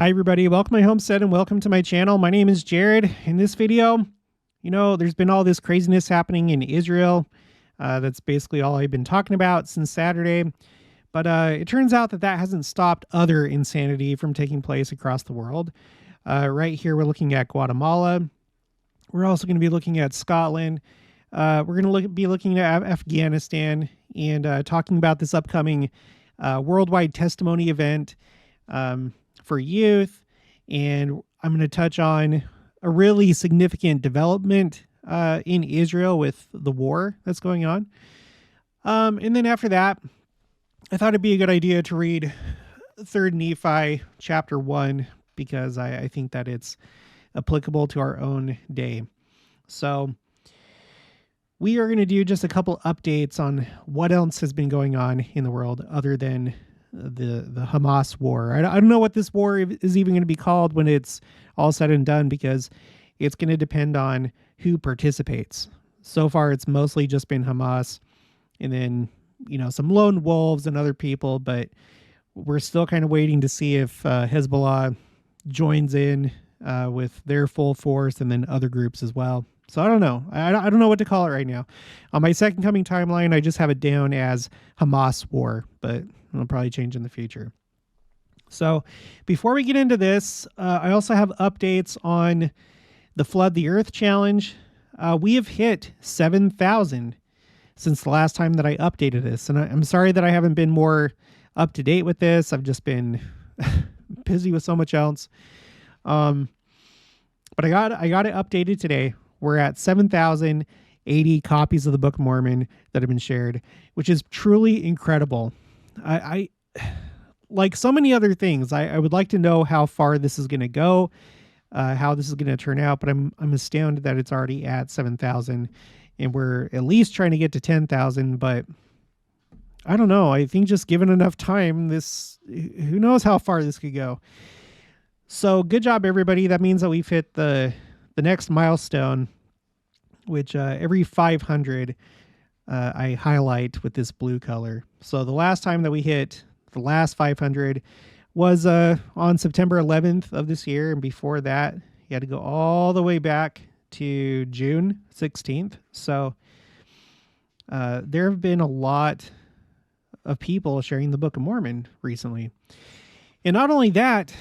Hi everybody, welcome to my homestead and welcome to my channel. My name is Jared. In this video, there's been all this craziness happening in Israel. That's basically all I've been talking about since Saturday. But it turns out that hasn't stopped other insanity from taking place across the world. Right here, we're looking at Guatemala. We're also going to be looking at Scotland. We're going to be looking at Afghanistan and talking about this upcoming worldwide testimony event for youth. And I'm going to touch on a really significant development in Israel with the war that's going on. And then after that, I thought it'd be a good idea to read 3rd Nephi chapter 1 because I think that it's applicable to our own day. So we are going to do just a couple updates on what else has been going on in the world other than the Hamas war. I don't know what this war is even going to be called when it's all said and done because it's going to depend on who participates. So far, it's mostly just been Hamas and then, some lone wolves and other people, but we're still kind of waiting to see if Hezbollah joins in with their full force and then other groups as well. So I don't know. I don't know what to call it right now. On my second coming timeline, I just have it down as Hamas war, but it'll probably change in the future. So before we get into this, I also have updates on the Flood the Earth challenge. We have hit 7,000 since the last time that I updated this. And I'm sorry that I haven't been more up to date with this. I've just been busy with so much else. But I got it updated today. We're at 7,080 copies of the Book of Mormon that have been shared, which is truly incredible. I like so many other things. I would like to know how far this is going to go, how this is going to turn out, but I'm astounded that it's already at 7,000 and we're at least trying to get to 10,000, but I don't know. I think just given enough time, who knows how far this could go. So good job, everybody. That means that we've hit the next milestone, which every 500 I highlight with this blue color. So the last time that we hit the last 500 was on September 11th of this year. And before that, you had to go all the way back to June 16th. So there have been a lot of people sharing the Book of Mormon recently. And not only that,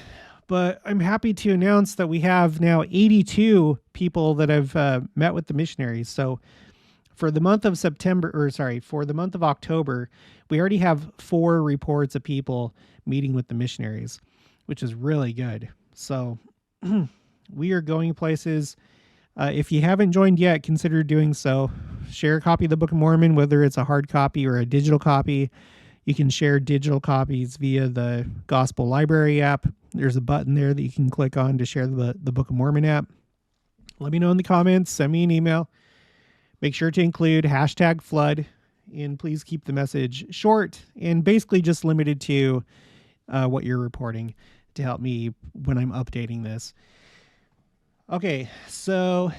but I'm happy to announce that we have now 82 people that have met with the missionaries. So for the month of for the month of October, we already have 4 reports of people meeting with the missionaries, which is really good. So we are going places. If you haven't joined yet, consider doing so. Share a copy of the Book of Mormon, whether it's a hard copy or a digital copy. You can share digital copies via the Gospel Library app. There's a button there that you can click on to share the Book of Mormon app. Let me know in the comments. Send me an email. Make sure to include #flood. And please keep the message short and basically just limited to what you're reporting to help me when I'm updating this. Okay, so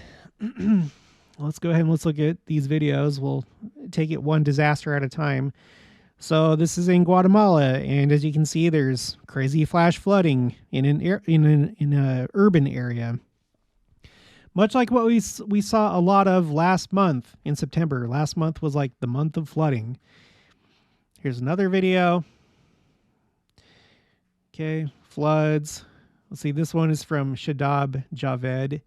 let's go ahead and let's look at these videos. We'll take it one disaster at a time. So this is in Guatemala, and as you can see, there's crazy flash flooding in an urban area. Much like what we saw a lot of last month in September. Last month was like the month of flooding. Here's another video. Okay, floods. Let's see, this one is from Shadab Javed.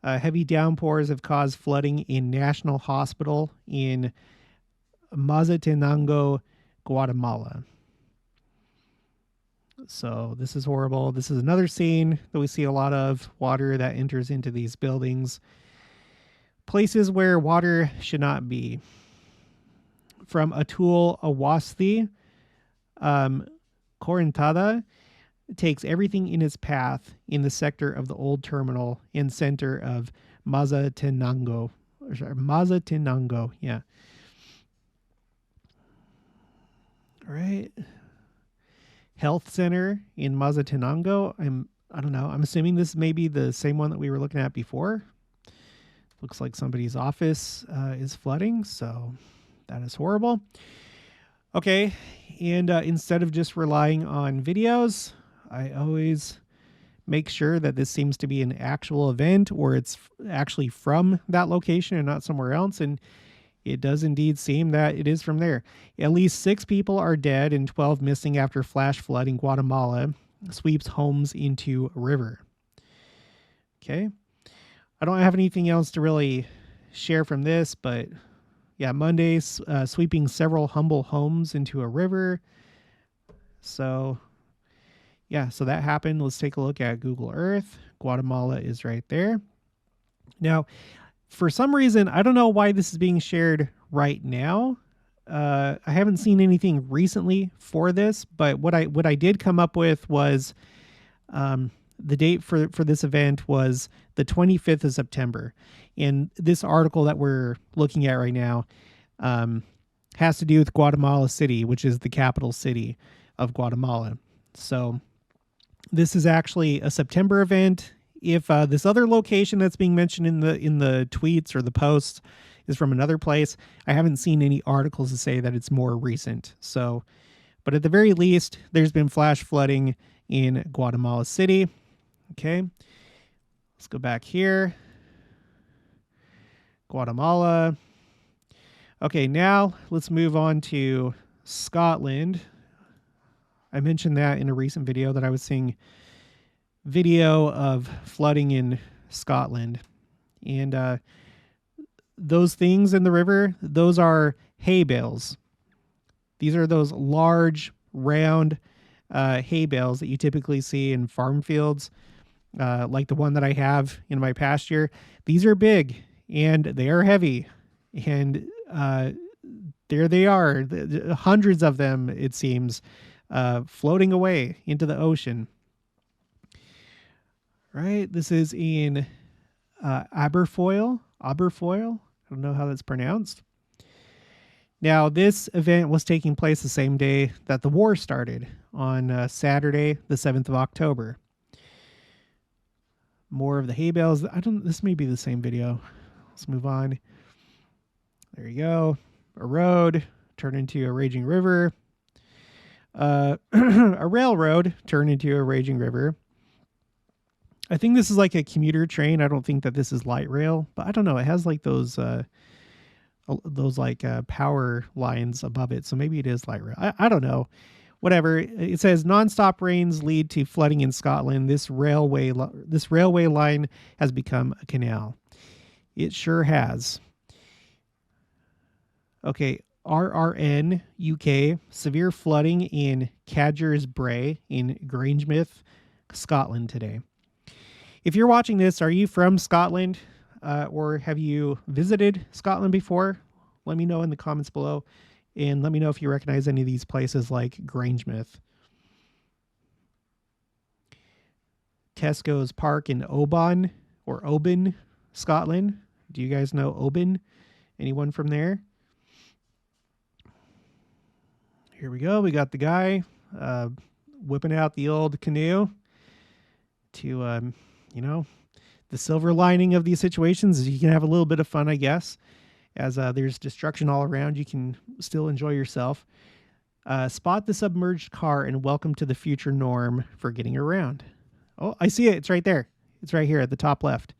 Heavy downpours have caused flooding in National Hospital in Mazatenango, Guatemala. So this is horrible. This is another scene that we see a lot of water that enters into these buildings. Places where water should not be. From Atul Awasthi, Corintada takes everything in its path in the sector of the old terminal and center of Mazatenango. Mazatenango, yeah. All right. Health center in Mazatenango. I don't know. I'm assuming this may be the same one that we were looking at before. Looks like somebody's office is flooding, so that is horrible. Okay, and instead of just relying on videos, I always make sure that this seems to be an actual event or it's actually from that location and not somewhere else. And it does indeed seem that it is from there. At least 6 people are dead and 12 missing after flash flood in Guatemala sweeps homes into a river. Okay. I don't have anything else to really share from this, but yeah, Monday, sweeping several humble homes into a river. So yeah, so that happened. Let's take a look at Google Earth. Guatemala is right there. Now, for some reason, I don't know why this is being shared right now. I haven't seen anything recently for this, but what I did come up with was the date for this event was the 25th of September. And this article that we're looking at right now has to do with Guatemala City, which is the capital city of Guatemala. So this is actually a September event. If this other location that's being mentioned in the tweets or the posts is from another place, I haven't seen any articles to say that it's more recent. So, but at the very least, there's been flash flooding in Guatemala City. Okay, let's go back here. Guatemala. Okay, now let's move on to Scotland. I mentioned that in a recent video that I was seeing video of flooding in Scotland. And those things in the river, those are hay bales. These are those large, round hay bales that you typically see in farm fields, like the one that I have in my pasture. These are big and they are heavy. And there they are, hundreds of them, it seems, floating away into the ocean. Right, this is in Aberfoyle. I don't know how that's pronounced. Now, this event was taking place the same day that the war started, on Saturday, the 7th of October. More of the hay bales. This may be the same video. Let's move on. There you go. A road turned into a raging river. A railroad turned into a raging river. I think this is like a commuter train. I don't think that this is light rail, but I don't know. It has like those power lines above it. So maybe it is light rail. I don't know. Whatever. It says nonstop rains lead to flooding in Scotland. This railway line has become a canal. It sure has. Okay. RRN UK, severe flooding in Cadger's Brae in Grangemouth, Scotland today. If you're watching this, are you from Scotland or have you visited Scotland before? Let me know in the comments below, and let me know if you recognize any of these places like Grangemouth. Tesco's Park in Oban, Scotland. Do you guys know Oban? Anyone from there? Here we go. We got the guy whipping out the old canoe to, the silver lining of these situations is you can have a little bit of fun, I guess. As there's destruction all around, you can still enjoy yourself. Spot the submerged car and welcome to the future norm for getting around. Oh, I see it. It's right there. It's right here at the top left.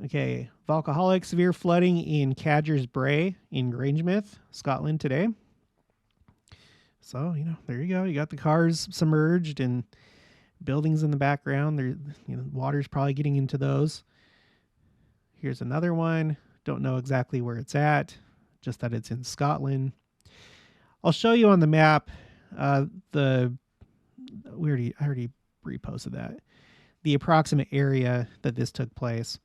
Okay. Volcaholic severe flooding in Cadger's Brae in Grangemouth, Scotland today. So, there you go. You got the cars submerged and buildings in the background. There, water's probably getting into those. Here's another one. Don't know exactly where it's at, just that it's in Scotland. I'll show you on the map. I already reposted that. The approximate area that this took place.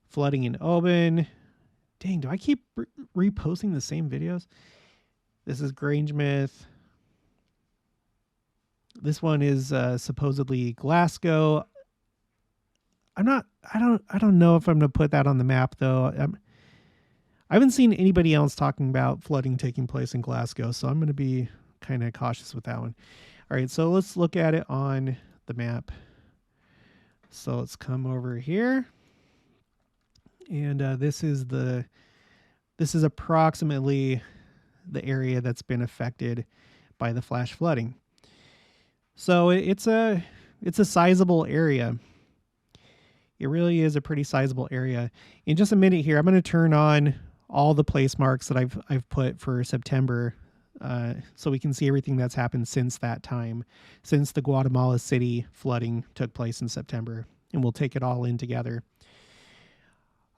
Flooding in Oban. Dang, do I keep reposting the same videos? This is Grangemouth. This one is supposedly Glasgow. I don't know if I'm going to put that on the map though. I haven't seen anybody else talking about flooding taking place in Glasgow, so I'm going to be kind of cautious with that one. All right, so let's look at it on the map. So let's come over here. And this is approximately the area that's been affected by the flash flooding. So it's a It's a sizable area. It really is a pretty sizable area. In just a minute here, I'm going to turn on all the place marks that I've put for September, so we can see everything that's happened since that time, since the Guatemala City flooding took place in September, and we'll take it all in together.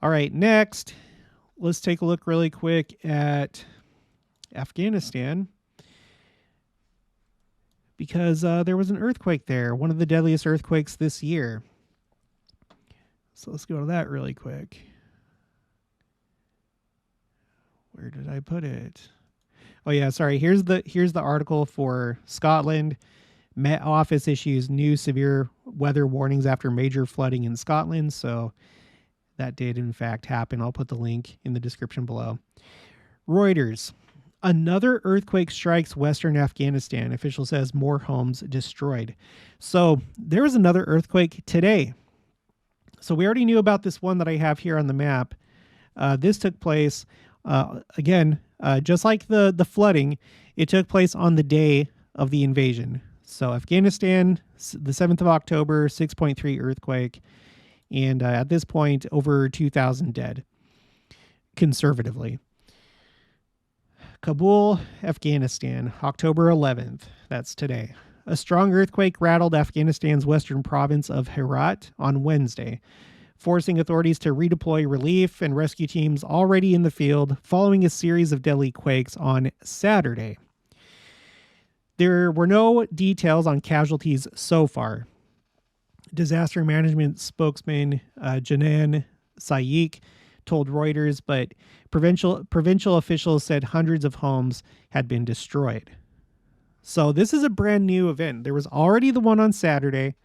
All right, next, let's take a look really quick at Afghanistan, because there was an earthquake there, one of the deadliest earthquakes this year. So let's go to that really quick. Where did I put it? Oh yeah, sorry. Here's the article for Scotland. Met Office issues new severe weather warnings after major flooding in Scotland. So that did in fact happen. I'll put the link in the description below. Reuters. Another earthquake strikes Western Afghanistan. Official says more homes destroyed. So there was another earthquake today. So we already knew about this one that I have here on the map. This took place, again, just like the flooding, it took place on the day of the invasion. So Afghanistan, the 7th of October, 6.3 earthquake. And at this point, over 2,000 dead, conservatively. Kabul, Afghanistan, October 11th. That's today. A strong earthquake rattled Afghanistan's western province of Herat on Wednesday, forcing authorities to redeploy relief and rescue teams already in the field following a series of deadly quakes on Saturday. There were no details on casualties so far. Disaster management spokesman Janan Sayik told Reuters, but provincial officials said hundreds of homes had been destroyed. So this is a brand new event. There was already the one on Saturday,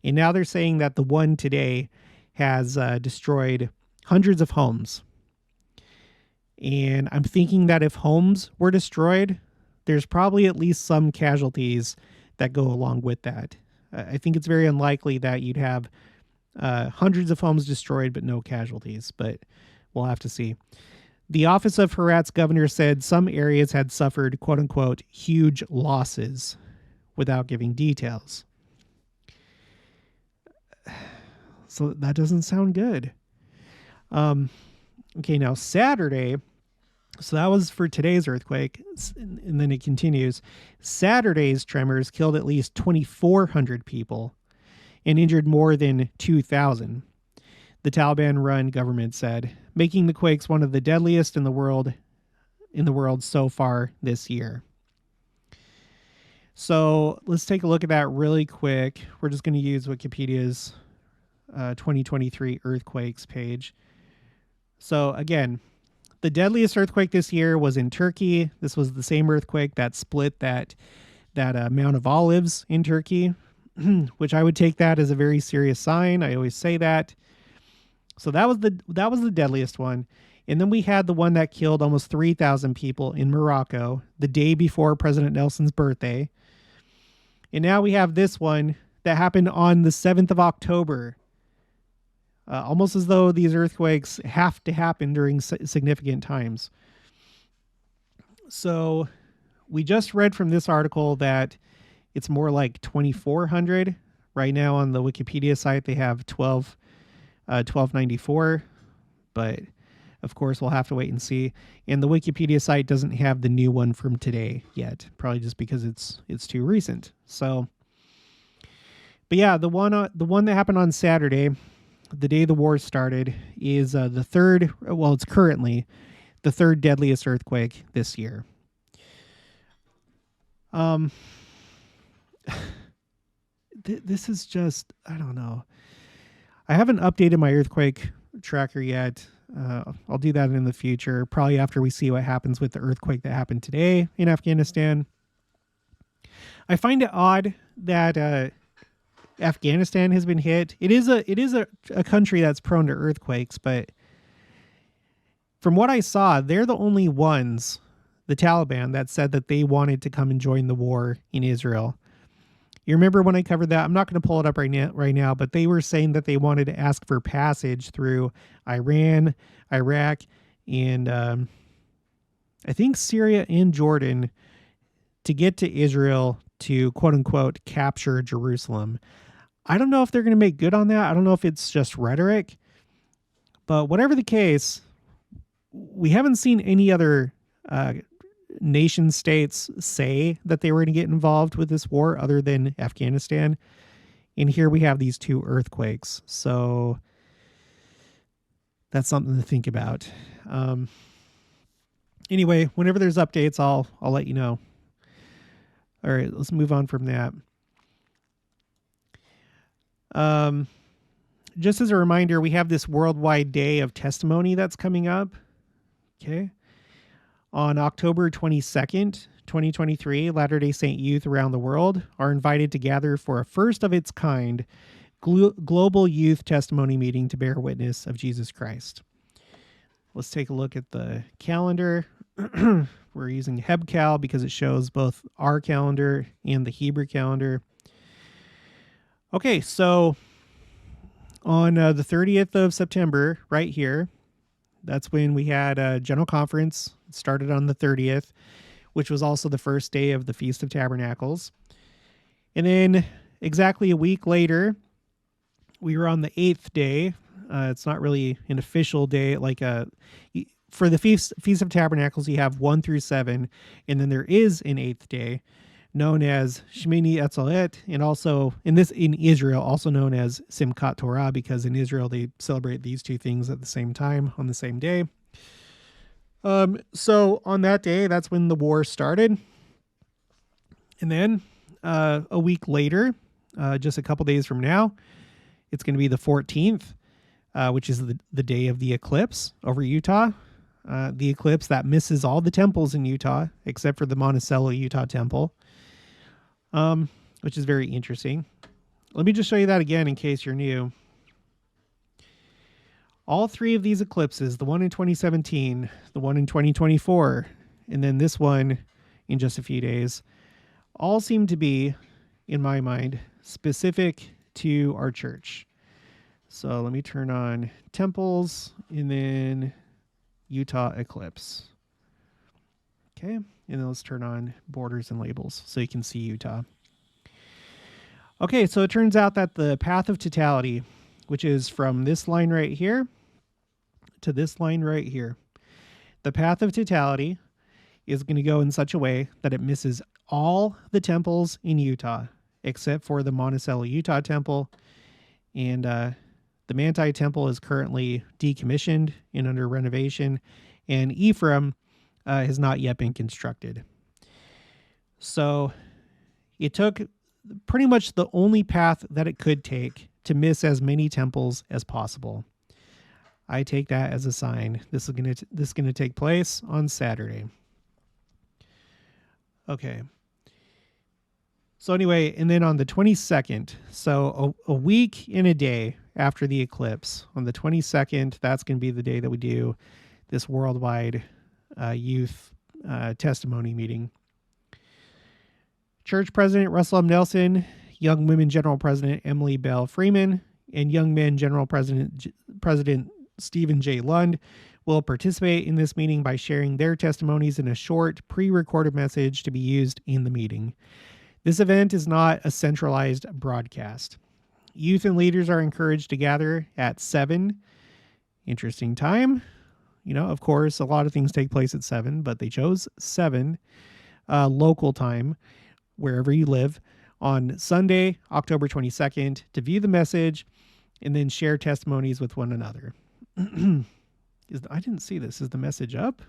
and now they're saying that the one today has destroyed hundreds of homes. And I'm thinking that if homes were destroyed, there's probably at least some casualties that go along with that. I think it's very unlikely that you'd have hundreds of homes destroyed but no casualties, but we'll have to see. The office of Herat's governor said some areas had suffered, quote unquote, huge losses without giving details. So that doesn't sound good. Okay, now Saturday, so that was for today's earthquake, and then it continues. Saturday's tremors killed at least 2,400 people and injured more than 2,000. The Taliban-run government said, making the quakes one of the deadliest in the world so far this year. So let's take a look at that really quick. We're just going to use Wikipedia's 2023 earthquakes page. So again, the deadliest earthquake this year was in Turkey. This was the same earthquake that split that Mount of Olives in Turkey, which I would take that as a very serious sign. I always say that. So that was the deadliest one. And then we had the one that killed almost 3,000 people in Morocco the day before President Nelson's birthday. And now we have this one that happened on the 7th of October. Almost as though these earthquakes have to happen during significant times. So we just read from this article that it's more like 2,400. Right now on the Wikipedia site, they have 1294, but of course we'll have to wait and see. And the Wikipedia site doesn't have the new one from today yet, probably just because it's too recent. So, but yeah, the one that happened on Saturday, the day the war started, is the third. Well, it's currently the third deadliest earthquake this year. This is just, I don't know. I haven't updated my earthquake tracker yet. I'll do that in the future, probably after we see what happens with the earthquake that happened today in Afghanistan. I find it odd that Afghanistan has been hit. It is a country that's prone to earthquakes, but from what I saw, they're the only ones, the Taliban, that said that they wanted to come and join the war in Israel. You remember when I covered that? I'm not going to pull it up right now, but they were saying that they wanted to ask for passage through Iran, Iraq, and I think Syria and Jordan to get to Israel to, quote unquote, capture Jerusalem. I don't know if they're going to make good on that. I don't know if it's just rhetoric, but whatever the case, we haven't seen any other nation states say that they were going to get involved with this war other than Afghanistan. And here we have these 2 earthquakes. So that's something to think about. Anyway, whenever there's updates, I'll let you know. All right, let's move on from that. Just as a reminder, we have this worldwide day of testimony that's coming up. Okay. On October 22nd, 2023, Latter-day Saint youth around the world are invited to gather for a first of its kind global youth testimony meeting to bear witness of Jesus Christ. Let's take a look at the calendar. We're using HebCal because it shows both our calendar and the Hebrew calendar. Okay, so on the 30th of September, right here, that's when we had a general conference. It started on the 30th, which was also the first day of the Feast of Tabernacles. And then exactly a week later, we were on the 8th day. It's not really an official day. For the Feast of Tabernacles, you have 1 through 7, and then there is an 8th day known as Shmini Atzalet, and also in Israel, also known as Simchat Torah, because in Israel they celebrate these 2 things at the same time on the same day. So on that day, that's when the war started. And then a week later, just a couple days from now, it's going to be the 14th, which is the day of the eclipse over Utah. The eclipse that misses all the temples in Utah, except for the Monticello Utah temple, which is very interesting. Let me just show you that again in case you're new. All 3 of these eclipses, the one in 2017, the one in 2024, and then this one in just a few days, all seem to be, in my mind, specific to our church. So let me turn on temples and then Utah eclipse. Okay, and then let's turn on borders and labels so you can see Utah. Okay, so it turns out that the path of totality, which is from this line right here to this line right here, the path of totality is going to go in such a way that it misses all the temples in Utah, except for the Monticello Utah temple. And the Manti temple is currently decommissioned and under renovation, and Ephraim has not yet been constructed. So it took pretty much the only path that it could take to miss as many temples as possible. I take that as a sign. This is going to take place on Saturday. Okay. So anyway, and then on the 22nd, so a week and a day after the eclipse, on the 22nd, that's going to be the day that we do this worldwide youth testimony meeting. Church President Russell M. Nelson, Young Women General President Emily Bell Freeman, and Young Men General President Stephen J. Lund will participate in this meeting by sharing their testimonies in a short, pre-recorded message to be used in the meeting. This event is not a centralized broadcast. Youth and leaders are encouraged to gather at 7. Interesting time. You know, of course, a lot of things take place at 7, but they chose 7 local time, wherever you live, on Sunday, October 22nd, to view the message and then share testimonies with one another. I didn't see this. Is the message up?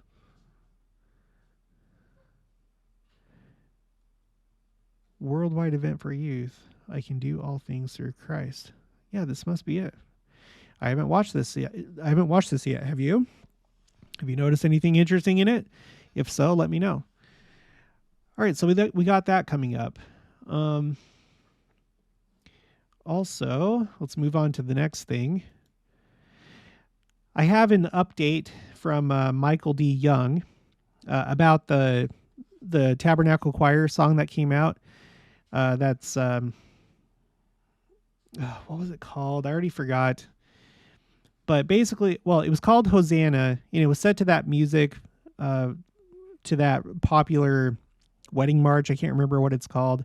Worldwide event for youth. I can do all things through Christ. Yeah, this must be it. I haven't watched this yet. Have you? Have you noticed anything interesting in it? If so, let me know. All right, so we got that coming up. Also, let's move on to the next thing. I have an update from Michael D. Young about the Tabernacle Choir song that came out. That's what was it called? I already forgot. But basically, well, it was called Hosanna, and it was set to that music, to that popular wedding march. I can't remember what it's called.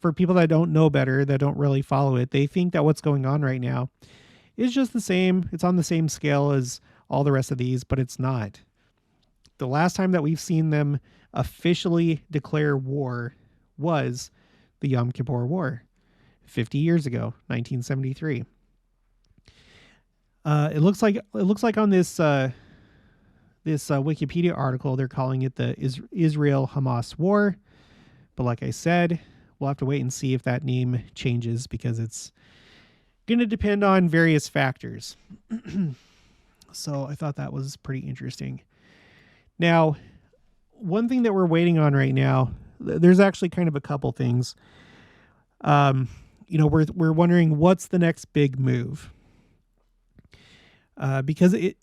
for people that don't know better, that don't really follow it, they think that what's going on right now is just the same. It's on the same scale as all the rest of these, but it's not. The last time that we've seen them officially declare war was the Yom Kippur War, 50 years ago, 1973. It looks like on this Wikipedia article, they're calling it the Israel-Hamas War. But like I said, we'll have to wait and see if that name changes, because it's going to depend on various factors. So I thought that was pretty interesting. Now, one thing that we're waiting on right now, there's actually kind of a couple things. We're wondering what's the next big move. Because I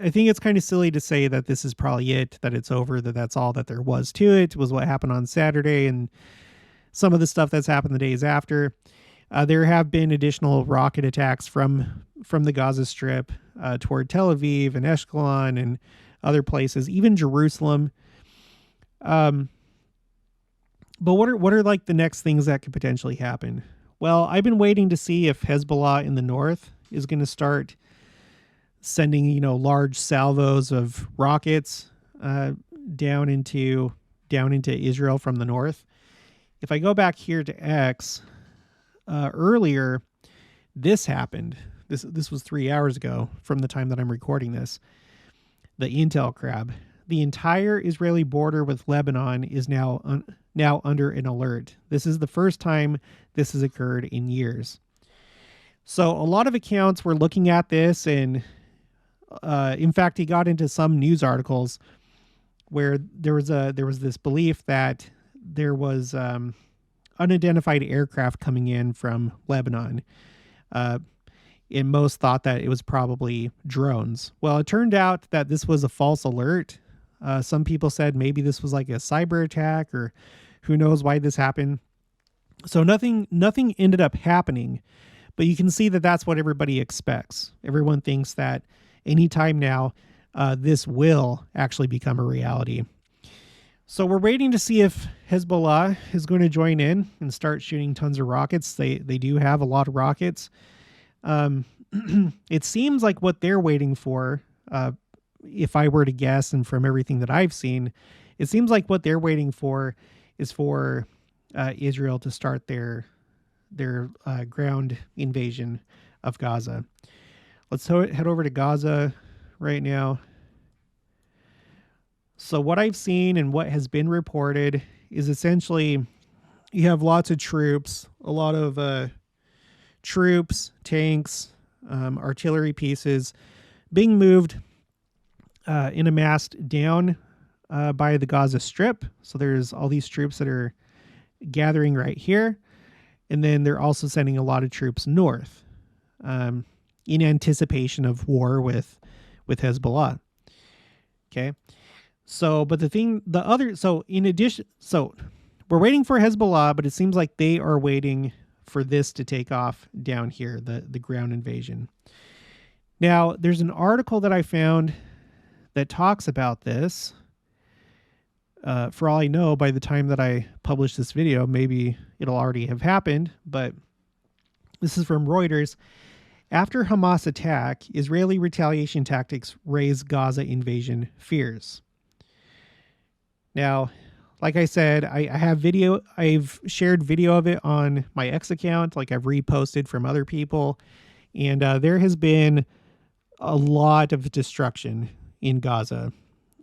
think it's kind of silly to say that this is probably it, that it's over, that's all that there was to it, was what happened on Saturday and some of the stuff that's happened the days after. There have been additional rocket attacks from the Gaza Strip toward Tel Aviv and Ashkelon and other places, even Jerusalem. But what are like the next things that could potentially happen? Well, I've been waiting to see if Hezbollah in the north is going to start sending, large salvos of rockets down into Israel from the north. If I go back here to X, earlier, this happened. This was 3 hours ago from the time that I'm recording this. The intel crab. The entire Israeli border with Lebanon is now under an alert. This is the first time this has occurred in years. So a lot of accounts were looking at this, and in fact, he got into some news articles where there was this belief that there was unidentified aircraft coming in from Lebanon. And most thought that it was probably drones. Well, it turned out that this was a false alert. Some people said maybe this was like a cyber attack, or who knows why this happened. So nothing ended up happening, but you can see that that's what everybody expects. Everyone thinks that anytime now, this will actually become a reality. So we're waiting to see if Hezbollah is going to join in and start shooting tons of rockets. They do have a lot of rockets. It seems like what they're waiting for, if I were to guess, and from everything that I've seen, it seems like what they're waiting for is for Israel to start their ground invasion of Gaza. Let's head over to Gaza right now. So what I've seen and what has been reported is essentially you have lots of troops, a lot of troops, tanks, artillery pieces being moved in a mass down by the Gaza Strip. So there's all these troops that are gathering right here. And then they're also sending a lot of troops north in anticipation of war with Hezbollah. Okay. So, but in addition, we're waiting for Hezbollah, but it seems like they are waiting for this to take off down here, the ground invasion. Now, there's an article that I found that talks about this. For all I know, by the time that I publish this video, maybe it'll already have happened, but this is from Reuters. After Hamas attack, Israeli retaliation tactics raise Gaza invasion fears. Now, like I said, I have video. I've shared video of it on my X account. Like I've reposted from other people. And there has been a lot of destruction in Gaza.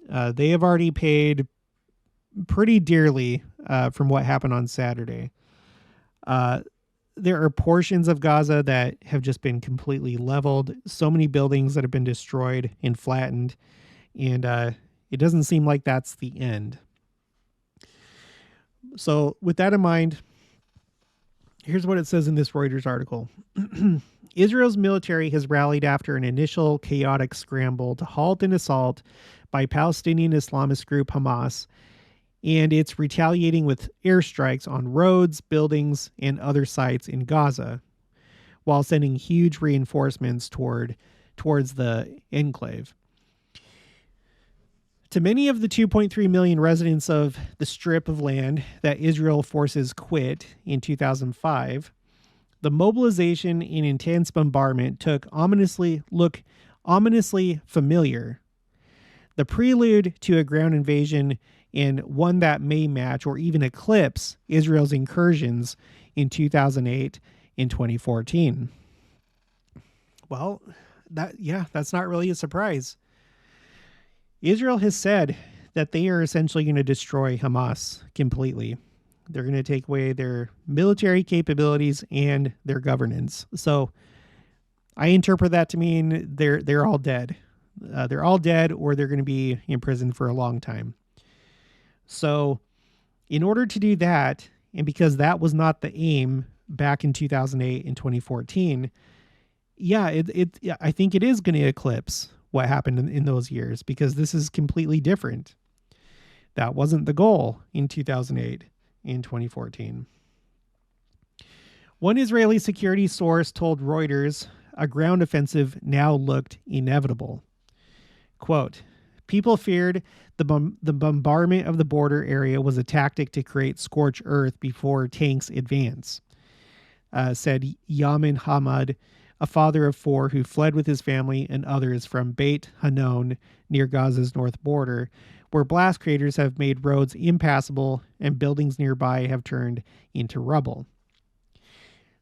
They have already paid pretty dearly from what happened on Saturday. There are portions of Gaza that have just been completely leveled. So many buildings that have been destroyed and flattened. And it doesn't seem like that's the end. So with that in mind, here's what it says in this Reuters article. Israel's military has rallied after an initial chaotic scramble to halt an assault by Palestinian Islamist group Hamas, and it's retaliating with airstrikes on roads, buildings, and other sites in Gaza, while sending huge reinforcements towards the enclave. To many of the 2.3 million residents of the strip of land that Israel forces quit in 2005, the mobilization and intense bombardment look ominously familiar. The prelude to a ground invasion, and one that may match or even eclipse Israel's incursions in 2008 and 2014. Well, that's not really a surprise. Israel has said that they are essentially going to destroy Hamas completely. They're going to take away their military capabilities and their governance. So I interpret that to mean they're all dead. They're all dead, or they're going to be in prison for a long time. So in order to do that, and because that was not the aim back in 2008 and 2014, I think it is going to eclipse what happened in those years, because this is completely different. That wasn't the goal in 2008 and 2014. One Israeli security source told Reuters a ground offensive now looked inevitable. Quote, "People feared the bombardment of the border area was a tactic to create scorched earth before tanks advance," said Yamin Hamad, a father of 4 who fled with his family and others from Beit Hanon near Gaza's north border, where blast craters have made roads impassable and buildings nearby have turned into rubble.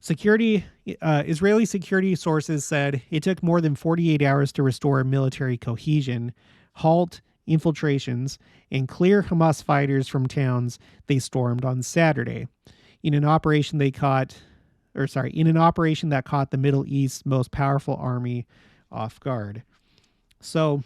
Israeli security sources said it took more than 48 hours to restore military cohesion, halt infiltrations, and clear Hamas fighters from towns they stormed on Saturday in an operation that caught the Middle East's most powerful army off guard. So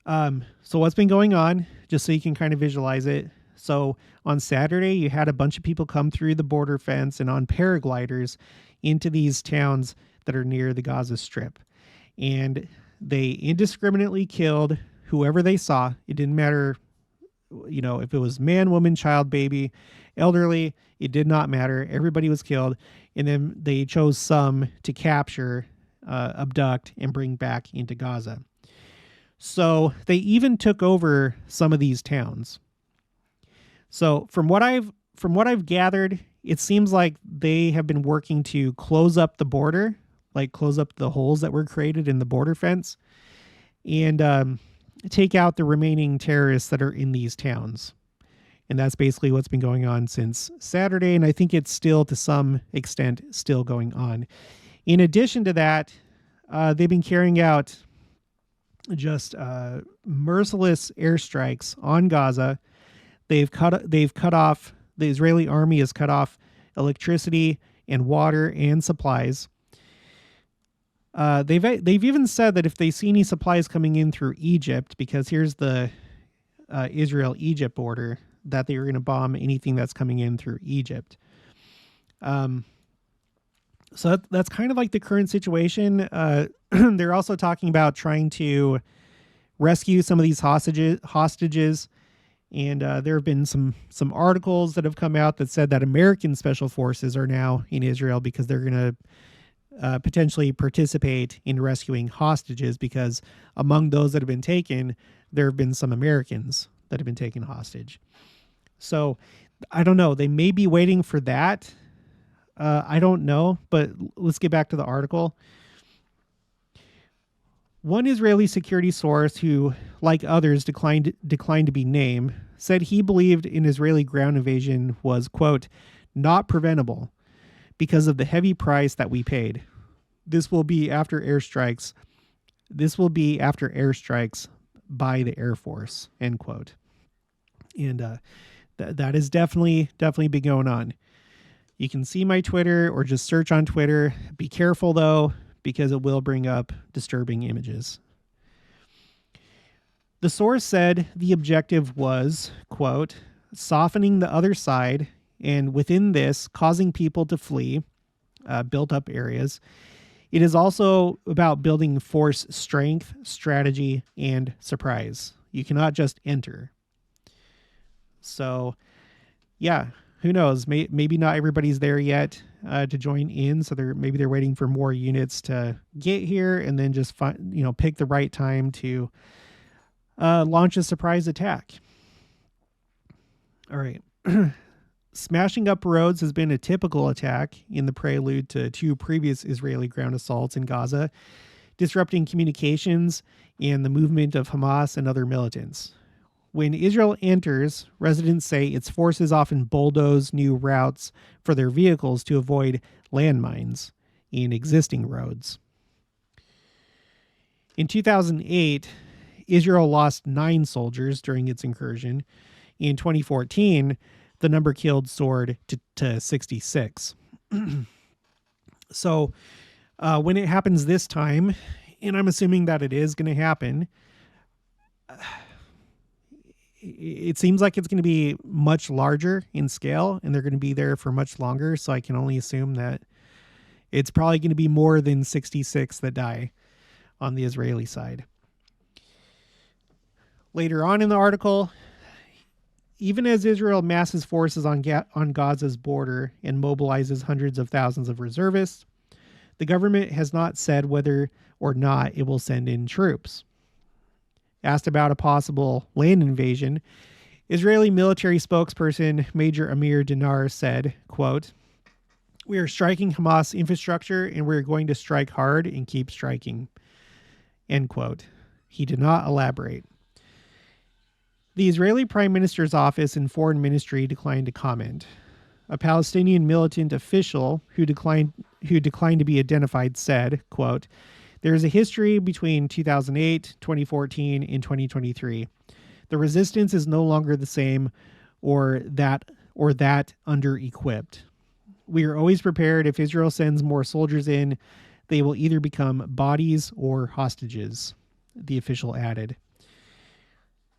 what's been going on, just so you can kind of visualize it. So on Saturday, you had a bunch of people come through the border fence and on paragliders into these towns that are near the Gaza Strip. And they indiscriminately killed whoever they saw. It didn't matter, if it was man, woman, child, baby, elderly, it did not matter. Everybody was killed. And then they chose some to capture, abduct, and bring back into Gaza. So they even took over some of these towns. So from what I've gathered, it seems like they have been working to close up the border, like close up the holes that were created in the border fence, and take out the remaining terrorists that are in these towns. And that's basically what's been going on since Saturday, and I think it's still, to some extent, still going on. In addition to that, they've been carrying out just merciless airstrikes on Gaza. The Israeli army has cut off electricity and water and supplies. They've even said that if they see any supplies coming in through Egypt, because here's the Israel-Egypt border, that they are going to bomb anything that's coming in through Egypt. So that's kind of like the current situation. They're also talking about trying to rescue some of these hostages. And there have been some articles that have come out that said that American special forces are now in Israel because they're going to potentially participate in rescuing hostages, because among those that have been taken, there have been some Americans that have been taken hostage. So I don't know. They may be waiting for that. I don't know, but let's get back to the article. One Israeli security source who, like others, declined to be named, said he believed an Israeli ground invasion was, quote, not preventable because of the heavy price that we paid. This will be after airstrikes by the Air Force, end quote. And that is definitely been going on. You can see my Twitter or just search on Twitter. Be careful, though, because it will bring up disturbing images. The source said the objective was, quote, softening the other side, and within this, causing people to flee built-up areas. It is also about building force strength, strategy, and surprise. You cannot just enter. So, yeah, who knows? Maybe not everybody's there yet to join in. So maybe they're waiting for more units to get here, and then just pick the right time to launch a surprise attack. All right. Smashing up roads has been a typical attack in the prelude to 2 previous Israeli ground assaults in Gaza, disrupting communications and the movement of Hamas and other militants. When Israel enters, residents say its forces often bulldoze new routes for their vehicles to avoid landmines in existing roads. In 2008, Israel lost 9 soldiers during its incursion. In 2014, the number killed soared to 66. So when it happens this time, and I'm assuming that it is going to happen, it seems like it's going to be much larger in scale, and they're going to be there for much longer. So I can only assume that it's probably going to be more than 66 that die on the Israeli side. Later on in the article, even as Israel masses forces on Gaza's border and mobilizes hundreds of thousands of reservists, the government has not said whether or not it will send in troops. Asked about a possible land invasion, Israeli military spokesperson Major Amir Dinar said, quote, "We are striking Hamas infrastructure and we're going to strike hard and keep striking," end quote. He did not elaborate. The Israeli Prime Minister's office and foreign ministry declined to comment. A Palestinian militant official who declined to be identified said, quote, "There is a history between 2008, 2014, and 2023. The resistance is no longer the same or that under-equipped. We are always prepared. If Israel sends more soldiers in, they will either become bodies or hostages," the official added.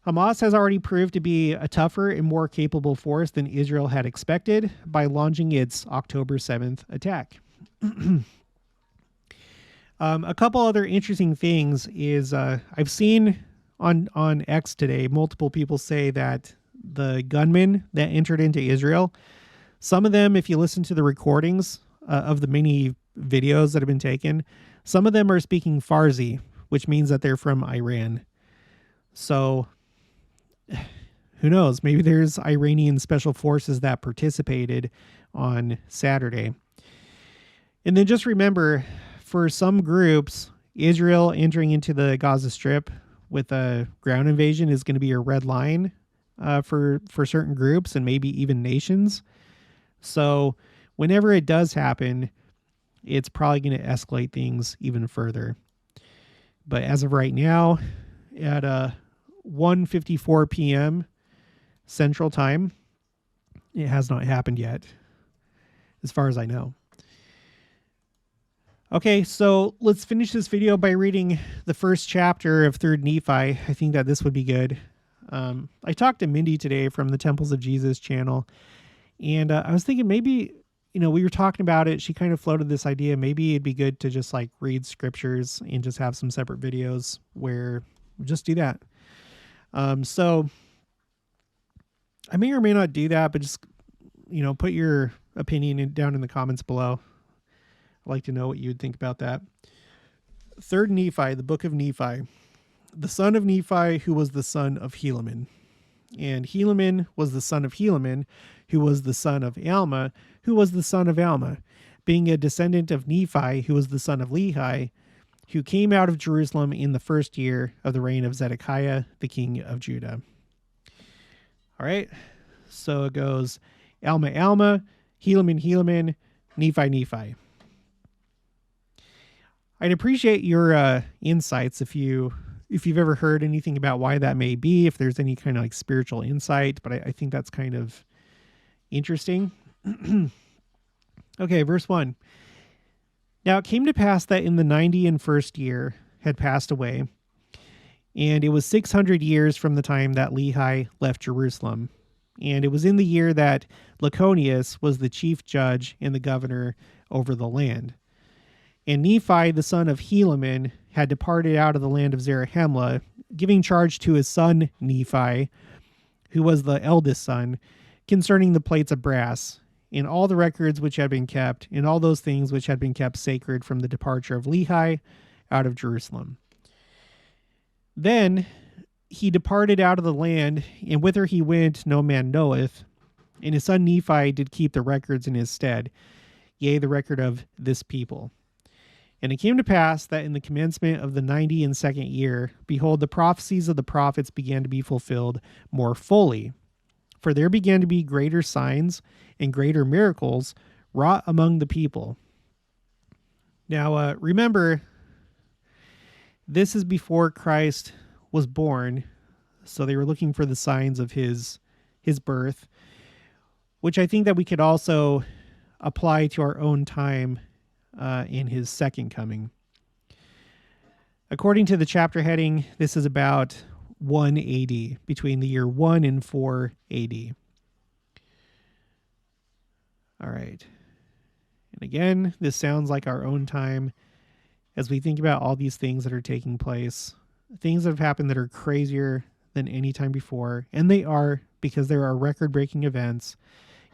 Hamas has already proved to be a tougher and more capable force than Israel had expected by launching its October 7th attack. A couple other interesting things is I've seen on X today, multiple people say that the gunmen that entered into Israel, some of them, if you listen to the recordings of the many videos that have been taken, some of them are speaking Farsi, which means that they're from Iran. So who knows? Maybe there's Iranian special forces that participated on Saturday. And then just remember, for some groups, Israel entering into the Gaza Strip with a ground invasion is going to be a red line for certain groups and maybe even nations. So whenever it does happen, it's probably going to escalate things even further. But as of right now, at 1:54 p.m. Central Time, it has not happened yet, as far as I know. Okay, so let's finish this video by reading the first chapter of 3rd Nephi. I think that this would be good. I talked to Mindy today from the Temples of Jesus channel, and I was thinking maybe, we were talking about it. She kind of floated this idea. Maybe it'd be good to just like read scriptures and just have some separate videos where we just do that. So I may or may not do that, but just, put your opinion down in the comments below. I'd like to know what you would think about that. 3rd Nephi, the book of Nephi, the son of Nephi, who was the son of Helaman. And Helaman was the son of Helaman, who was the son of Alma, who was the son of Alma, being a descendant of Nephi, who was the son of Lehi, who came out of Jerusalem in the 1st year of the reign of Zedekiah, the king of Judah. All right, so it goes Alma, Alma, Helaman, Helaman, Nephi, Nephi. I'd appreciate your insights if you've ever heard anything about why that may be, if there's any kind of like spiritual insight, but I think that's kind of interesting. Okay, verse 1. Now it came to pass that in the 91st year had passed away, and it was 600 years from the time that Lehi left Jerusalem. And it was in the year that Laconius was the chief judge and the governor over the land. And Nephi, the son of Helaman, had departed out of the land of Zarahemla, giving charge to his son Nephi, who was the eldest son, concerning the plates of brass, in all the records which had been kept, in all those things which had been kept sacred from the departure of Lehi out of Jerusalem. Then he departed out of the land, and whither he went no man knoweth. And his son Nephi did keep the records in his stead, yea, the record of this people. And it came to pass that in the commencement of the 92nd year, behold, the prophecies of the prophets began to be fulfilled more fully. For there began to be greater signs and greater miracles wrought among the people. Now, remember, this is before Christ was born, so they were looking for the signs of his birth, which I think that we could also apply to our own time in his second coming. According to the chapter heading, this is about 1 AD, between the year 1 and 4 AD. All right. And again, this sounds like our own time as we think about all these things that are taking place, things that have happened that are crazier than any time before. And they are, because there are record-breaking events.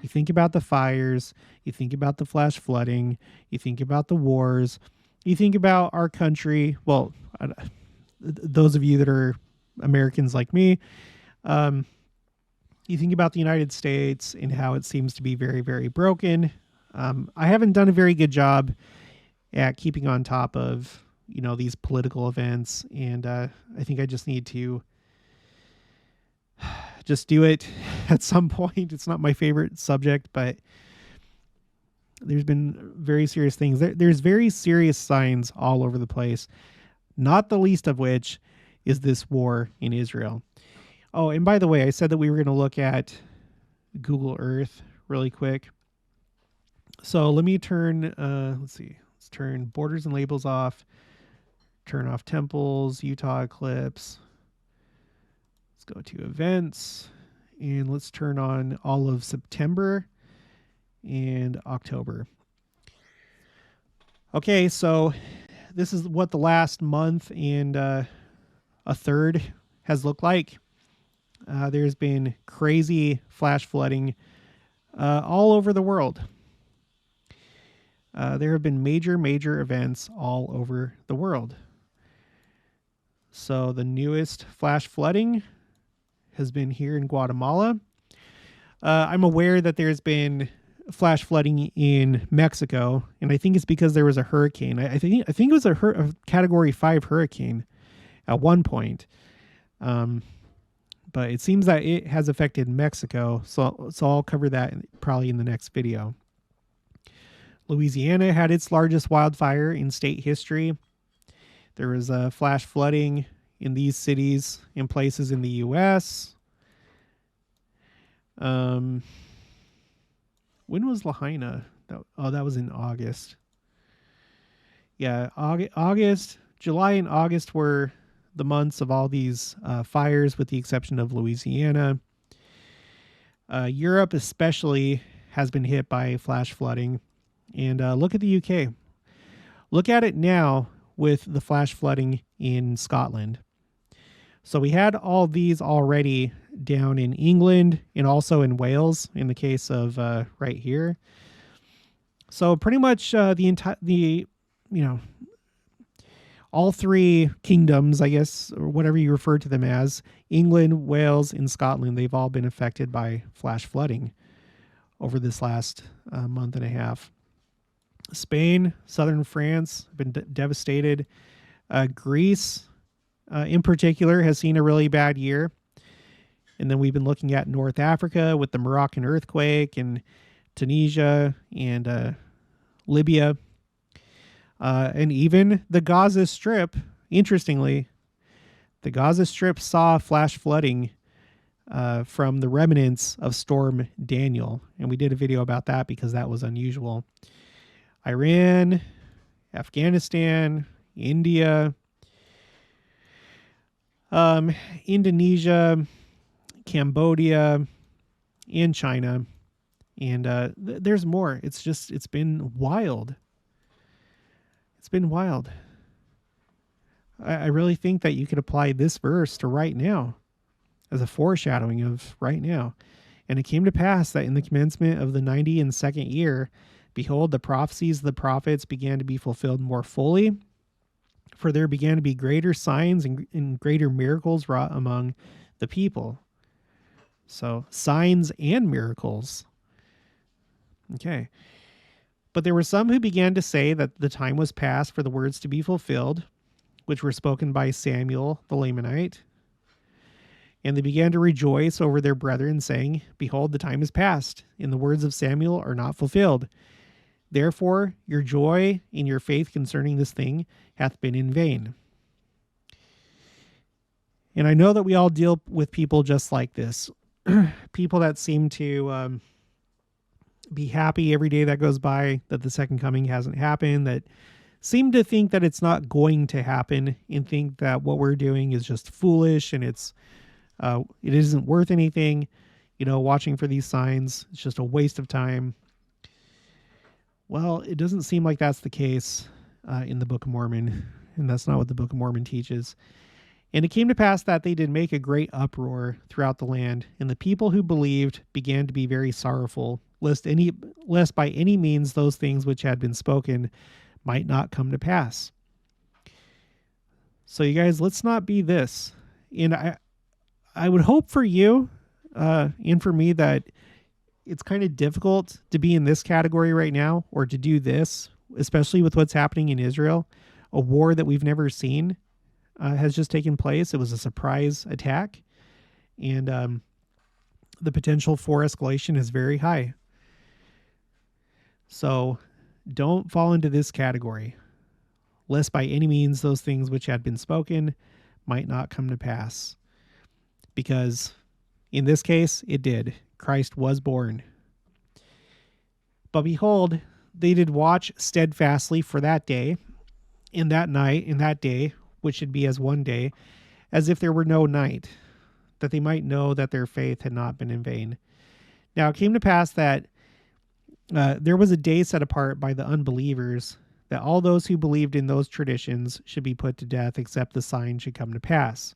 You think about the fires, you think about the flash flooding, you think about the wars, you think about our country. Well, those of you that are Americans like me, you think about the United States and how it seems to be very, very broken. I haven't done a very good job at keeping on top of, these political events. And I think I just need to just do it at some point. It's not my favorite subject, but there's been very serious things. There's very serious signs all over the place, not the least of which is this war in Israel. Oh, and by the way, I said that we were going to look at Google Earth really quick. So let me turn, let's turn borders and labels off, turn off temples, Utah eclipse. Let's go to events, and let's turn on all of September and October. Okay, so this is what the last month and a third has looked like. There's been crazy flash flooding all over the world. There have been major events all over the world. So the newest flash flooding has been here in Guatemala. I'm aware that there's been flash flooding in Mexico, and I think it's because there was a hurricane. I think it was a Category 5 hurricane at one point. But it seems that it has affected Mexico, so I'll cover that probably in the next video. Louisiana had its largest wildfire in state history. There was flash flooding in these cities and places in the U.S. When was Lahaina? That was in August. Yeah, August, July and August were the months of all these fires, with the exception of Louisiana. Europe especially has been hit by flash flooding. And look at the UK. Look at it now with the flash flooding in Scotland. So we had all these already down in England and also in Wales in the case of right here. So pretty much all three kingdoms, I guess, or whatever you refer to them as, England, Wales, and Scotland, they've all been affected by flash flooding over this last month and a half. Spain, southern France have been devastated. Greece, in particular, has seen a really bad year. And then we've been looking at North Africa with the Moroccan earthquake, and Tunisia and Libya. And even the Gaza Strip, interestingly, the Gaza Strip saw flash flooding from the remnants of Storm Daniel. And we did a video about that because that was unusual. Iran, Afghanistan, India, Indonesia, Cambodia, and China. And there's more. It's been wild. It's been wild. I really think that you could apply this verse to right now as a foreshadowing of right now. And it came to pass that in the commencement of the 92nd year, behold, the prophecies of the prophets began to be fulfilled more fully. for there began to be greater signs and greater miracles wrought among the people. So signs and miracles. Okay. But there were some who began to say that the time was past for the words to be fulfilled, which were spoken by Samuel the Lamanite. And they began to rejoice over their brethren, saying, Behold, the time is past, and the words of Samuel are not fulfilled. Therefore, your joy in your faith concerning this thing hath been in vain. And I know that we all deal with people just like this. People that seem to be happy every day that goes by that the second coming hasn't happened, that seem to think that it's not going to happen, and think that what we're doing is just foolish and it isn't worth anything. Watching for these signs, it's just a waste of time. Well, it doesn't seem like that's the case in the Book of Mormon, and that's not what the Book of Mormon teaches. And it came to pass that they did make a great uproar throughout the land, and the people who believed began to be very sorrowful, lest by any means those things which had been spoken might not come to pass. So you guys, let's not be this. And I would hope for you and for me that it's kind of difficult to be in this category right now, or to do this, especially with what's happening in Israel. A war that we've never seen has just taken place. It was a surprise attack, and the potential for escalation is very high. So don't fall into this category, lest by any means those things which had been spoken might not come to pass. Because in this case, it did. Christ was born. But behold, they did watch steadfastly for that day, in that night, in that day, which should be as one day, as if there were no night, that they might know that their faith had not been in vain. Now it came to pass that there was a day set apart by the unbelievers, that all those who believed in those traditions should be put to death, except the sign should come to pass,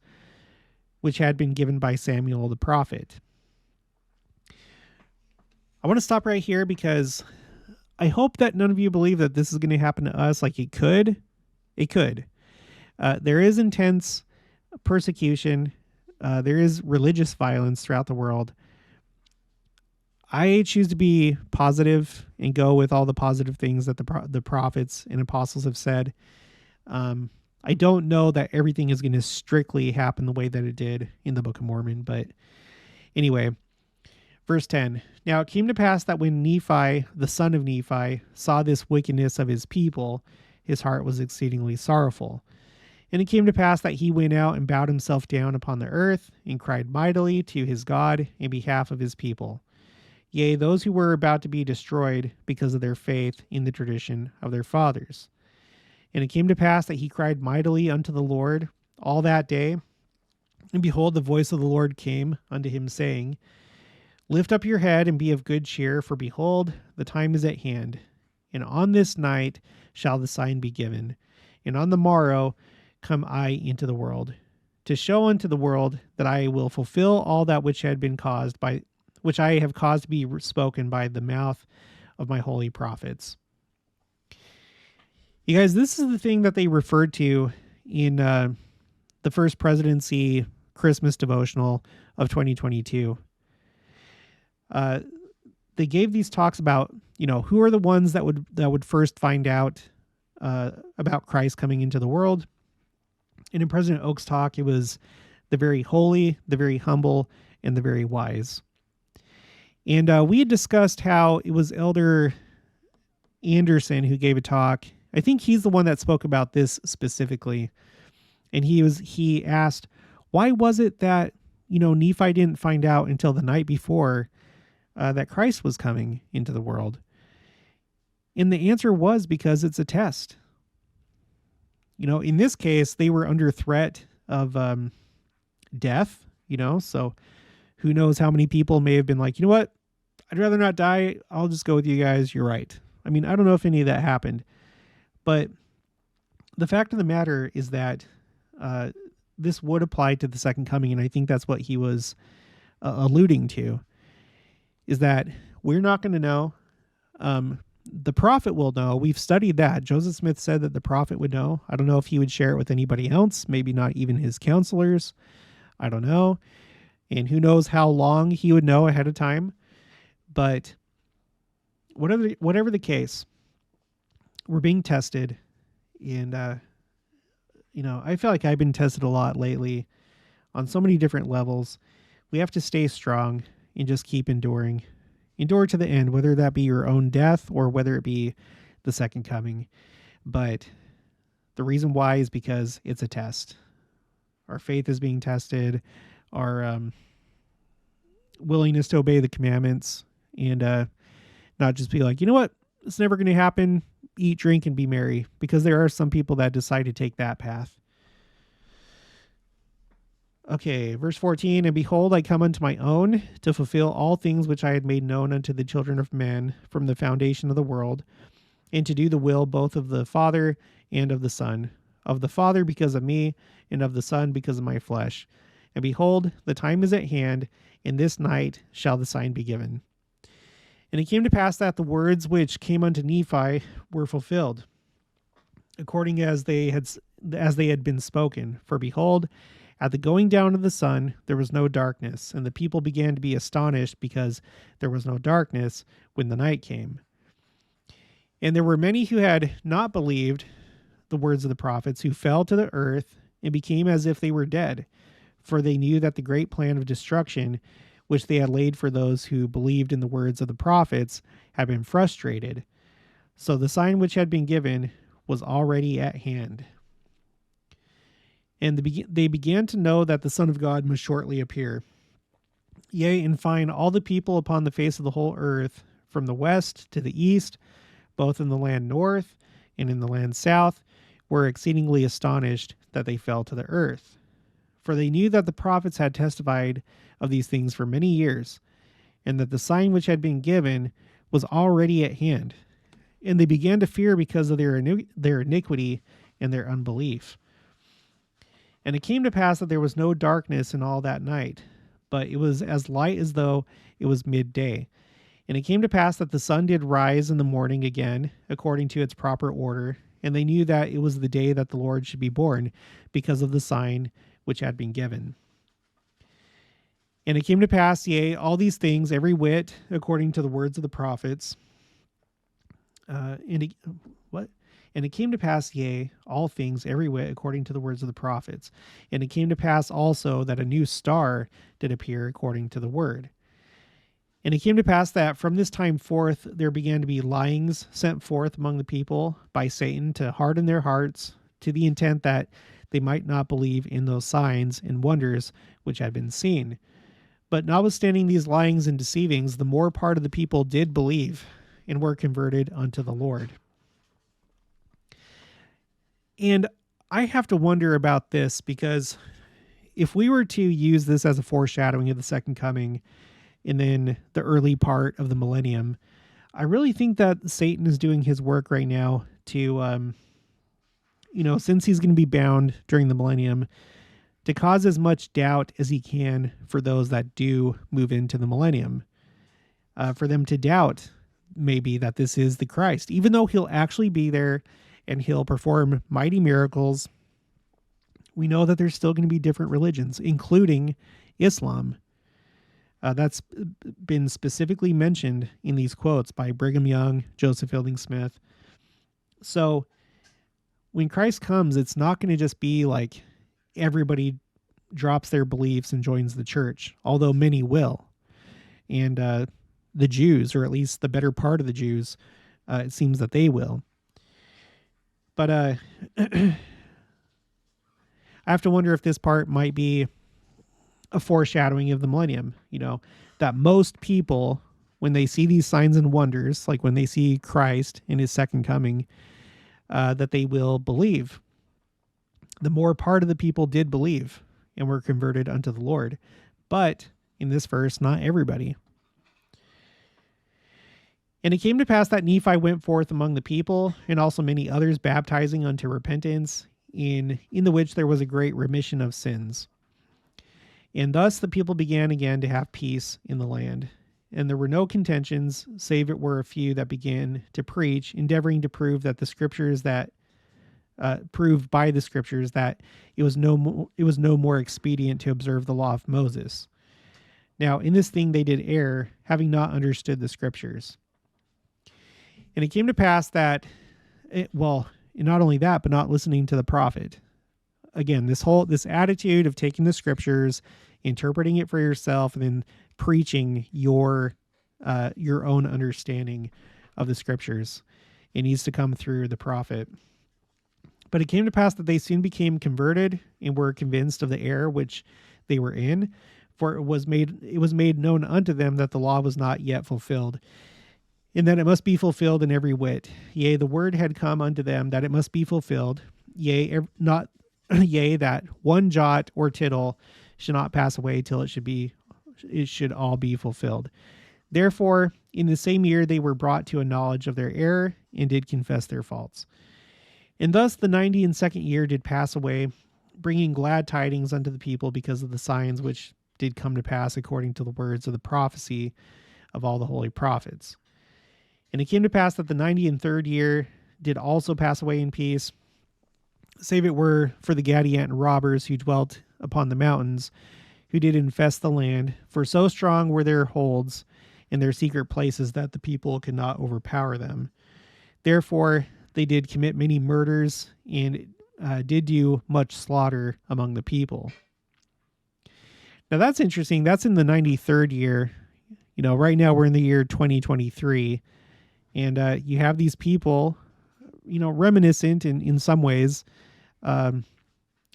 which had been given by Samuel the prophet. I want to stop right here because I hope that none of you believe that this is going to happen to us. Like, it could. It could. There is intense persecution. There is religious violence throughout the world. I choose to be positive and go with all the positive things that the prophets and apostles have said. I don't know that everything is going to strictly happen the way that it did in the Book of Mormon. But anyway, verse 10. Now it came to pass that when Nephi, the son of Nephi, saw this wickedness of his people, his heart was exceedingly sorrowful. And it came to pass that he went out and bowed himself down upon the earth and cried mightily to his God in behalf of his people. Yea, those who were about to be destroyed because of their faith in the tradition of their fathers. And it came to pass that he cried mightily unto the Lord all that day. And behold, the voice of the Lord came unto him, saying, Lift up your head and be of good cheer, for behold, the time is at hand. And on this night shall the sign be given. And on the morrow come I into the world, to show unto the world that I will fulfill all that which had been caused by which I have caused to be spoken by the mouth of my holy prophets. You guys, this is the thing that they referred to in the First Presidency Christmas devotional of 2022. They gave these talks about, who are the ones that would first find out about Christ coming into the world. And in President Oak's talk, it was the very holy, the very humble, and the very wise. And we had discussed how it was Elder Anderson who gave a talk. I think he's the one that spoke about this specifically. And he asked, why was it that, Nephi didn't find out until the night before that Christ was coming into the world? And the answer was because it's a test. In this case, they were under threat of death, so who knows how many people may have been like, you know what? I'd rather not die. I'll just go with you guys. You're right. I mean, I don't know if any of that happened, but the fact of the matter is that this would apply to the second coming. And I think that's what he was alluding to, is that we're not going to know. the prophet will know. We've studied that. Joseph Smith said that the prophet would know. I don't know if he would share it with anybody else, maybe not even his counselors. I don't know. And who knows how long he would know ahead of time. But whatever the case, we're being tested. And, I feel like I've been tested a lot lately on so many different levels. We have to stay strong and just keep enduring. Endure to the end, whether that be your own death or whether it be the second coming. But the reason why is because it's a test. Our faith is being tested. Our willingness to obey the commandments and not just be like, you know what, it's never going to happen. Eat, drink, and be merry. Because there are some people that decide to take that path. Okay, verse 14, and behold, I come unto my own to fulfill all things which I had made known unto the children of men from the foundation of the world, and to do the will both of the Father and of the Son, of the Father because of me, and of the Son because of my flesh. And behold, the time is at hand, and this night shall the sign be given. And it came to pass that the words which came unto Nephi were fulfilled, according as they had been spoken. For behold, at the going down of the sun, there was no darkness, and the people began to be astonished because there was no darkness when the night came. And there were many who had not believed the words of the prophets, who fell to the earth and became as if they were dead, for they knew that the great plan of destruction, which they had laid for those who believed in the words of the prophets, had been frustrated. So the sign which had been given was already at hand. And they began to know that the Son of God must shortly appear. Yea, in fine, all the people upon the face of the whole earth, from the west to the east, both in the land north and in the land south, were exceedingly astonished that they fell to the earth. For they knew that the prophets had testified of these things for many years, and that the sign which had been given was already at hand. And they began to fear because of their iniquity and their unbelief. And it came to pass that there was no darkness in all that night, but it was as light as though it was midday. And it came to pass that the sun did rise in the morning again, according to its proper order, and they knew that it was the day that the Lord should be born, because of the sign which had been given. And it came to pass, yea, all these things, every whit, according to the words of the prophets. And it came to pass, yea, all things, every whit, according to the words of the prophets. And it came to pass also that a new star did appear according to the word. And it came to pass that from this time forth there began to be lyings sent forth among the people by Satan to harden their hearts, to the intent that they might not believe in those signs and wonders which had been seen. But notwithstanding these lyings and deceivings, the more part of the people did believe and were converted unto the Lord. And I have to wonder about this, because if we were to use this as a foreshadowing of the second coming and then the early part of the millennium, I really think that Satan is doing his work right now to, since he's going to be bound during the millennium, to cause as much doubt as he can for those that do move into the millennium, for them to doubt maybe that this is the Christ, even though he'll actually be there and he'll perform mighty miracles. We know that there's still going to be different religions, including Islam. That's been specifically mentioned in these quotes by Brigham Young, Joseph Fielding Smith. So when Christ comes, it's not going to just be like everybody drops their beliefs and joins the church, although many will. And the Jews, or at least the better part of the Jews, it seems that they will. But I have to wonder if this part might be a foreshadowing of the millennium, that most people, when they see these signs and wonders, like when they see Christ in his second coming, that they will believe. The more part of the people did believe and were converted unto the Lord. But in this verse, not everybody. And it came to pass that Nephi went forth among the people, and also many others, baptizing unto repentance, in the which there was a great remission of sins. And thus the people began again to have peace in the land. and there were no contentions, save it were a few that began to preach, endeavoring to prove that the scriptures that proved by the scriptures that it was no more expedient to observe the law of Moses. Now, in this thing they did err, having not understood the scriptures. And it came to pass that, not only that, but not listening to the prophet. Again, this attitude of taking the scriptures, interpreting it for yourself, and then preaching your own understanding of the scriptures. It needs to come through the prophet. But it came to pass that they soon became converted and were convinced of the error which they were in, for it was made known unto them that the law was not yet fulfilled, and that it must be fulfilled in every whit. Yea, the word had come unto them that it must be fulfilled. Yea, that one jot or tittle should not pass away till it should all be fulfilled. Therefore, in the same year they were brought to a knowledge of their error, and did confess their faults. And thus the 92nd year did pass away, bringing glad tidings unto the people because of the signs which did come to pass according to the words of the prophecy of all the holy prophets. And it came to pass that the 93rd year did also pass away in peace, save it were for the Gadianton robbers who dwelt upon the mountains, who did infest the land, for so strong were their holds in their secret places that the people could not overpower them. Therefore they did commit many murders, and did do much slaughter among the people. Now that's interesting. That's in the 93rd year. Right now we're in the year 2023, and you have these people, reminiscent in some ways of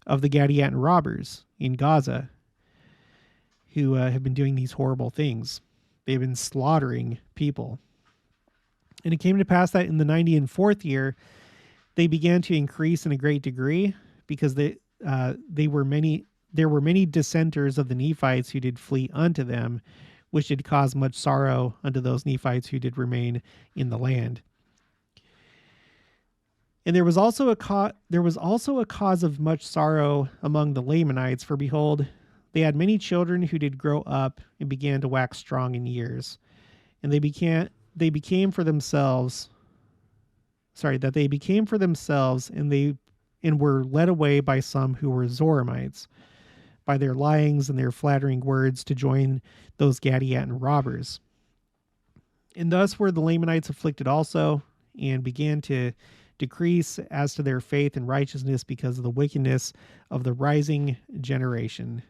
the Gadianton robbers in Gaza, who have been doing these horrible things. They've been slaughtering people. And it came to pass that in the 94th year, they began to increase in a great degree, because there were many dissenters of the Nephites who did flee unto them, which did cause much sorrow unto those Nephites who did remain in the land. And there was also a cause of much sorrow among the Lamanites, for behold, they had many children who did grow up and began to wax strong in years, and they became for themselves, and were led away by some who were Zoramites, by their lyings and their flattering words, to join those Gadianton robbers. And thus were the Lamanites afflicted also, and began to decrease as to their faith and righteousness because of the wickedness of the rising generation.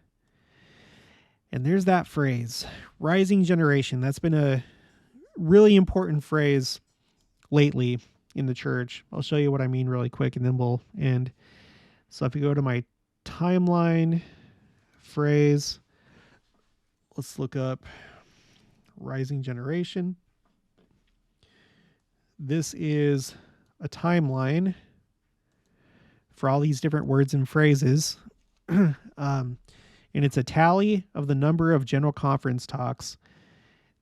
And there's that phrase, rising generation. That's been a really important phrase lately in the church. I'll show you what I mean really quick, and then we'll end. So if you go to my timeline phrase, let's look up rising generation. This is a timeline for all these different words and phrases. And it's a tally of the number of general conference talks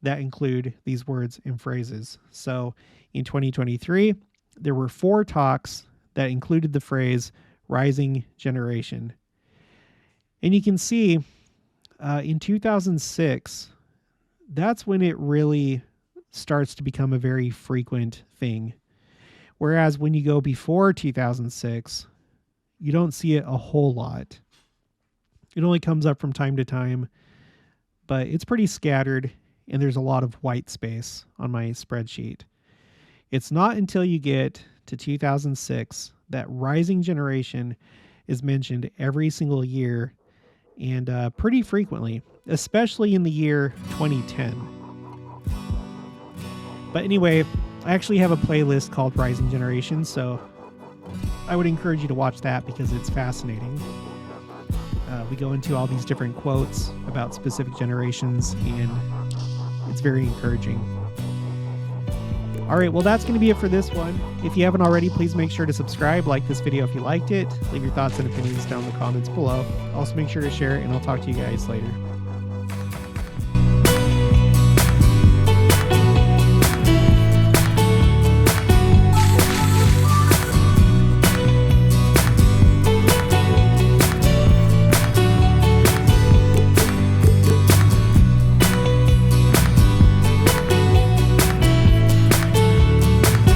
that include these words and phrases. So in 2023, there were 4 talks that included the phrase rising generation. And you can see in 2006, that's when it really starts to become a very frequent thing. Whereas when you go before 2006, you don't see it a whole lot. It only comes up from time to time, but it's pretty scattered, and there's a lot of white space on my spreadsheet. It's not until you get to 2006 that rising generation is mentioned every single year, and pretty frequently, especially in the year 2010. But anyway, I actually have a playlist called Rising Generation, so I would encourage you to watch that because it's fascinating. We go into all these different quotes about specific generations, and it's very encouraging. All right, well, that's going to be it for this one. If you haven't already, please make sure to subscribe, like this video if you liked it, leave your thoughts and opinions down in the comments below. Also, make sure to share it, and I'll talk to you guys later.